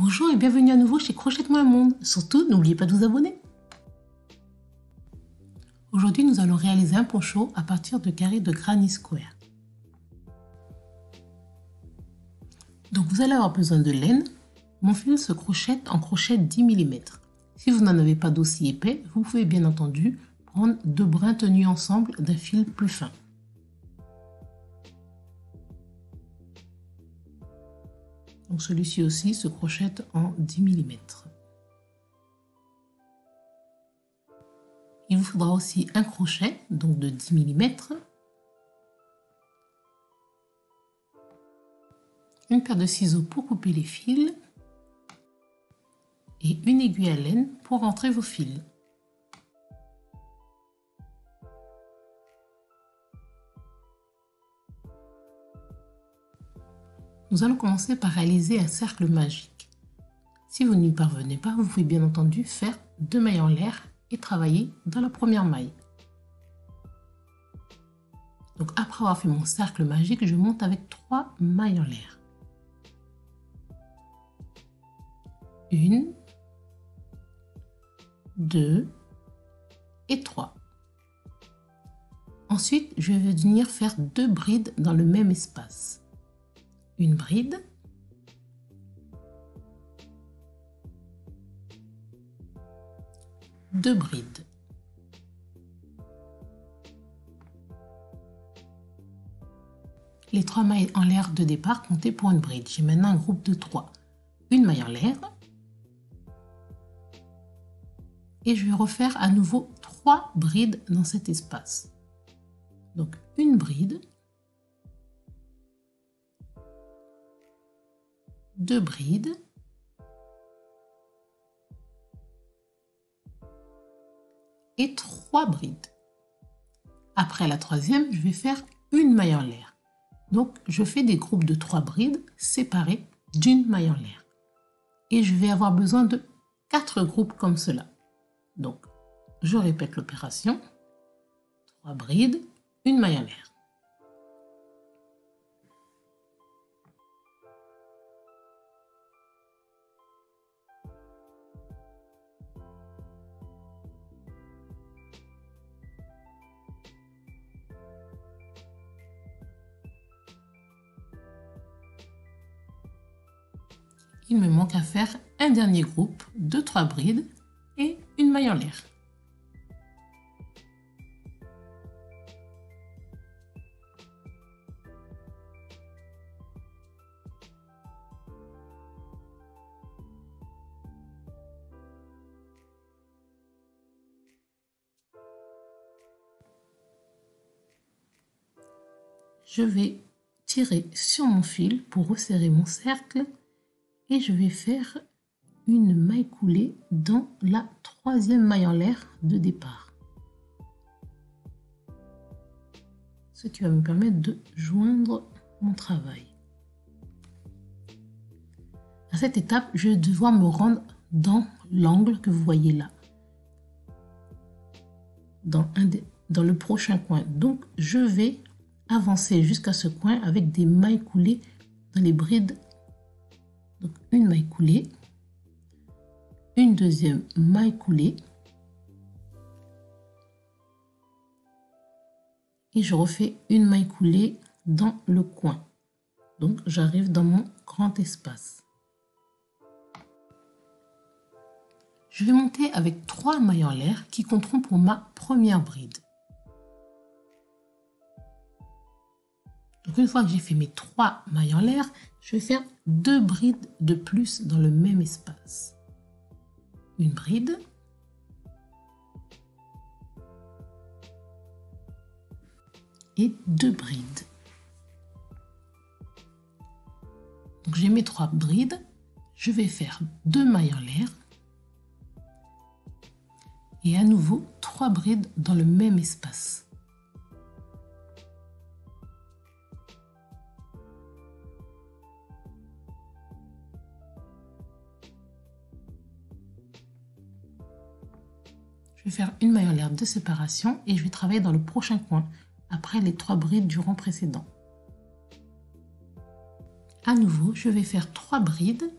Bonjour et bienvenue à nouveau chez Crochet-moi un monde. Surtout, n'oubliez pas de vous abonner. Aujourd'hui, nous allons réaliser un poncho à partir de carrés de Granny Square. Donc, vous allez avoir besoin de laine. Mon fil se crochette en crochet 10 mm. Si vous n'en avez pas d'aussi épais, vous pouvez bien entendu prendre deux brins tenus ensemble d'un fil plus fin. Donc celui-ci aussi se crochette en 10 mm. Il vous faudra aussi un crochet, donc de 10 mm, une paire de ciseaux pour couper les fils et une aiguille à laine pour rentrer vos fils. Nous allons commencer par réaliser un cercle magique. Si vous n'y parvenez pas, vous pouvez bien entendu faire 2 mailles en l'air et travailler dans la première maille. Donc après avoir fait mon cercle magique, je monte avec 3 mailles en l'air. 1, 2 et 3. Ensuite, je vais venir faire 2 brides dans le même espace. Une bride, deux brides. Les 3 mailles en l'air de départ comptez pour une bride. J'ai maintenant un groupe de 3. Une maille en l'air. Et je vais refaire à nouveau 3 brides dans cet espace. Donc une bride, 2 brides et 3 brides. Après la troisième, je vais faire une maille en l'air. Donc, je fais des groupes de 3 brides séparés d'une maille en l'air. Et je vais avoir besoin de 4 groupes comme cela. Donc, je répète l'opération. 3 brides, une maille en l'air. Il me manque à faire un dernier groupe de 3 brides et une maille en l'air. Je vais tirer sur mon fil pour resserrer mon cercle. Et je vais faire une maille coulée dans la 3e maille en l'air de départ. Ce qui va me permettre de joindre mon travail. À cette étape, je vais devoir me rendre dans l'angle que vous voyez là. Dans le prochain coin. Donc, je vais avancer jusqu'à ce coin avec des mailles coulées dans les brides. Donc une maille coulée, une deuxième maille coulée et je refais une maille coulée dans le coin. Donc j'arrive dans mon grand espace. Je vais monter avec 3 mailles en l'air qui compteront pour ma première bride. Donc une fois que j'ai fait mes 3 mailles en l'air, je vais faire 2 brides de plus dans le même espace. Une bride et 2 brides. Donc j'ai mes 3 brides, je vais faire 2 mailles en l'air et à nouveau 3 brides dans le même espace. Je vais faire une maille en l'air de séparation et je vais travailler dans le prochain coin après les 3 brides du rang précédent. À nouveau, je vais faire 3 brides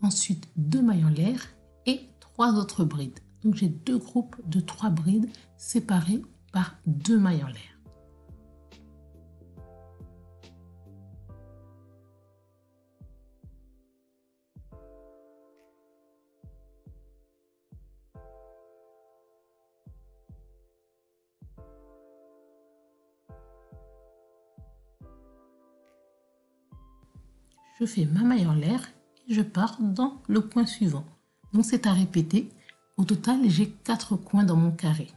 ensuite 2 mailles en l'air et 3 autres brides. Donc j'ai 2 groupes de 3 brides séparés par 2 mailles en l'air. Je fais ma maille en l'air et je pars dans le coin suivant. Donc c'est à répéter. Au total, j'ai 4 coins dans mon carré.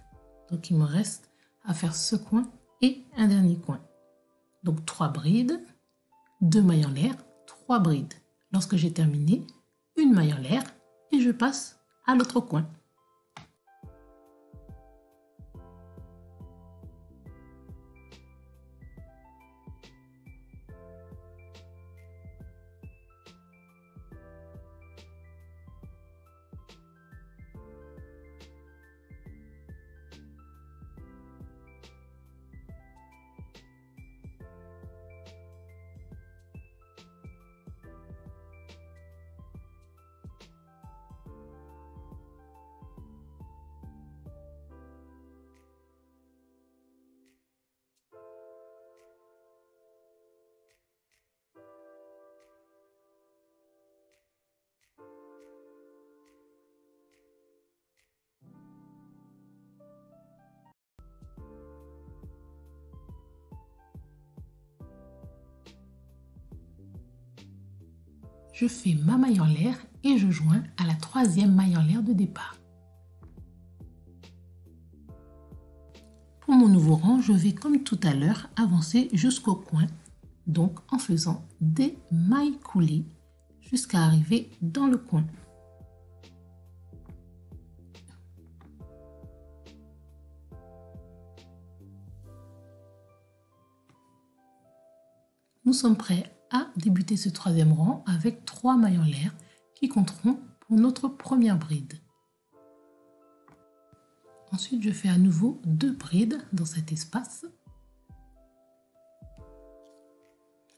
Donc il me reste à faire ce coin et un dernier coin. Donc 3 brides, 2 mailles en l'air, 3 brides. Lorsque j'ai terminé, une maille en l'air et je passe à l'autre coin. Je fais ma maille en l'air et je joins à la 3e maille en l'air de départ. Pour mon nouveau rang, je vais comme tout à l'heure avancer jusqu'au coin, donc en faisant des mailles coulées jusqu'à arriver dans le coin. Nous sommes prêts à débuter ce 3e rang avec 3 mailles en l'air qui compteront pour notre première bride. Ensuite, je fais à nouveau 2 brides dans cet espace.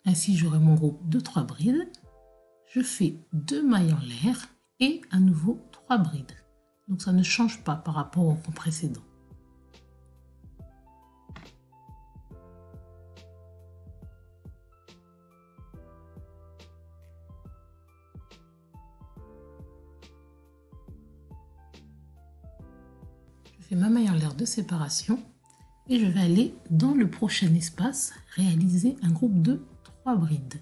Ainsi, j'aurai mon groupe de 3 brides. Je fais 2 mailles en l'air et à nouveau 3 brides. Donc ça ne change pas par rapport au rang précédent. Je fais ma maille en l'air de séparation et je vais aller dans le prochain espace réaliser un groupe de 3 brides.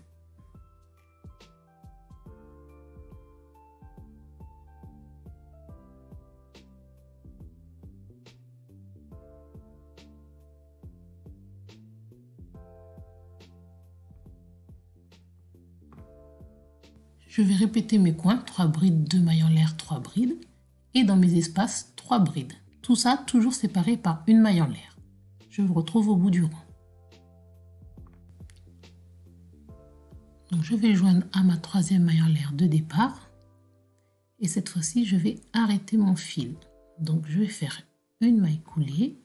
Je vais répéter mes coins, 3 brides, 2 mailles en l'air, 3 brides et dans mes espaces 3 brides. Tout ça toujours séparé par une maille en l'air. Je vous retrouve au bout du rang. Donc je vais joindre à ma 3e maille en l'air de départ. Et cette fois-ci, je vais arrêter mon fil. Donc je vais faire une maille coulée.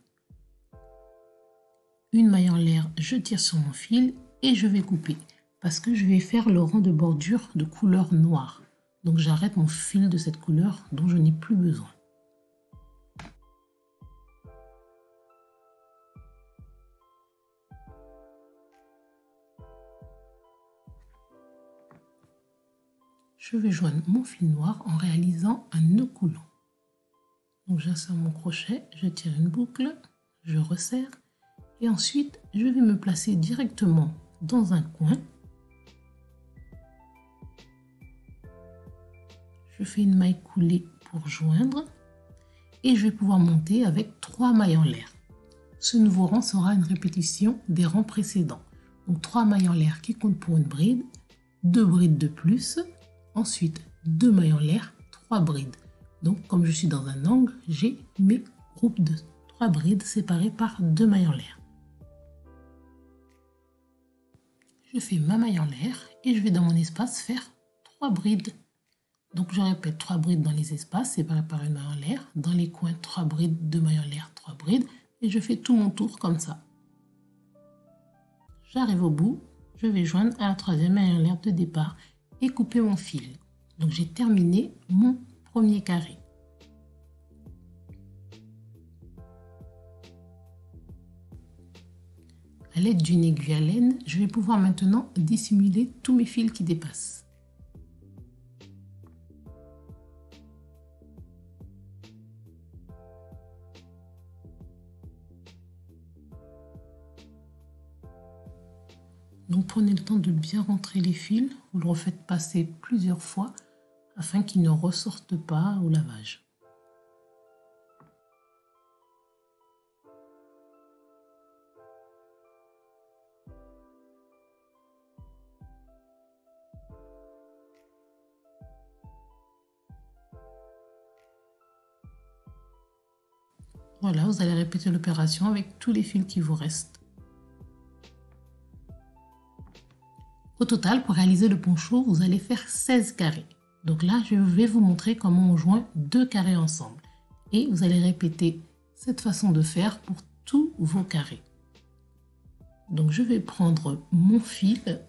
Une maille en l'air, je tire sur mon fil et je vais couper. Parce que je vais faire le rang de bordure de couleur noire. Donc j'arrête mon fil de cette couleur dont je n'ai plus besoin. Je vais joindre mon fil noir en réalisant un nœud coulant. Donc j'insère mon crochet, je tire une boucle, je resserre et ensuite je vais me placer directement dans un coin. Je fais une maille coulée pour joindre et je vais pouvoir monter avec 3 mailles en l'air. Ce nouveau rang sera une répétition des rangs précédents. Donc 3 mailles en l'air qui comptent pour une bride, 2 brides de plus. Ensuite, 2 mailles en l'air, 3 brides. Donc, comme je suis dans un angle, j'ai mes groupes de 3 brides séparés par 2 mailles en l'air. Je fais ma maille en l'air et je vais dans mon espace faire 3 brides. Donc, je répète 3 brides dans les espaces séparés par une maille en l'air. Dans les coins, 3 brides, 2 mailles en l'air, 3 brides. Et je fais tout mon tour comme ça. J'arrive au bout, je vais joindre à la 3e maille en l'air de départ et couper mon fil. Donc j'ai terminé mon premier carré. À l'aide d'une aiguille à laine, je vais pouvoir maintenant dissimuler tous mes fils qui dépassent. Donc prenez le temps de bien rentrer les fils, vous le refaites passer plusieurs fois afin qu'ils ne ressortent pas au lavage. Voilà, vous allez répéter l'opération avec tous les fils qui vous restent. Au total, pour réaliser le poncho, vous allez faire 16 carrés. Donc là, je vais vous montrer comment on joint 2 carrés ensemble. Et vous allez répéter cette façon de faire pour tous vos carrés. Donc je vais prendre mon fil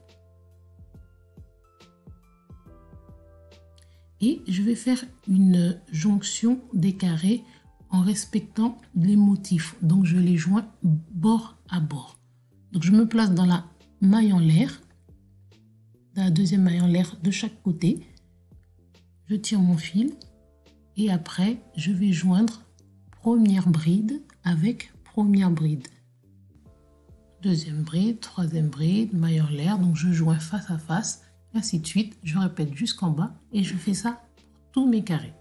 et je vais faire une jonction des carrés en respectant les motifs. Donc je les joins bord à bord. Donc je me place dans la maille en l'air, dans la deuxième maille en l'air de chaque côté. Je tire mon fil et après je vais joindre première bride avec première bride. Deuxième bride, troisième bride, maille en l'air, donc je joins face à face, ainsi de suite. Je répète jusqu'en bas et je fais ça pour tous mes carrés.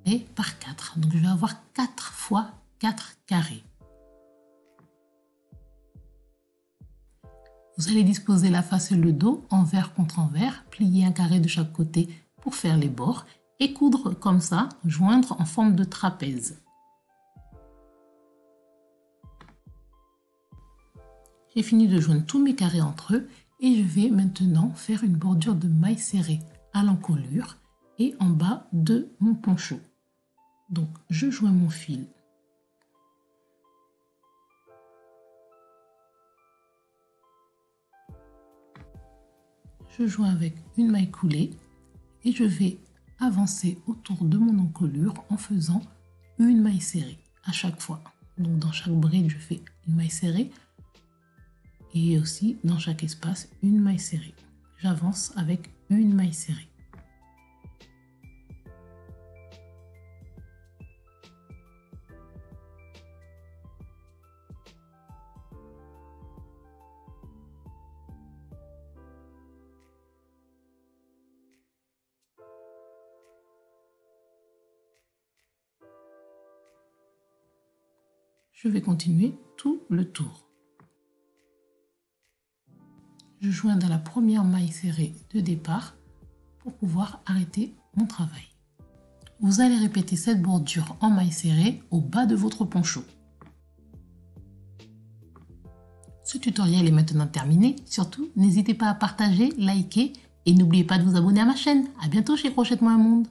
Et par 4, donc je vais avoir 4 fois 4 carrés. Vous allez disposer la face et le dos envers contre envers, plier un carré de chaque côté pour faire les bords et coudre comme ça, joindre en forme de trapèze. J'ai fini de joindre tous mes carrés entre eux et je vais maintenant faire une bordure de maille serrée à l'encolure et en bas de mon poncho. Donc je joins mon fil. Je joins avec une maille coulée et je vais avancer autour de mon encolure en faisant une maille serrée à chaque fois. Donc dans chaque bride, je fais une maille serrée et aussi dans chaque espace, une maille serrée. J'avance avec une maille serrée. Je vais continuer tout le tour. Je joins dans la première maille serrée de départ pour pouvoir arrêter mon travail. Vous allez répéter cette bordure en maille serrée au bas de votre poncho. Ce tutoriel est maintenant terminé. Surtout, n'hésitez pas à partager, liker et n'oubliez pas de vous abonner à ma chaîne. À bientôt chez Crochet-moi un monde.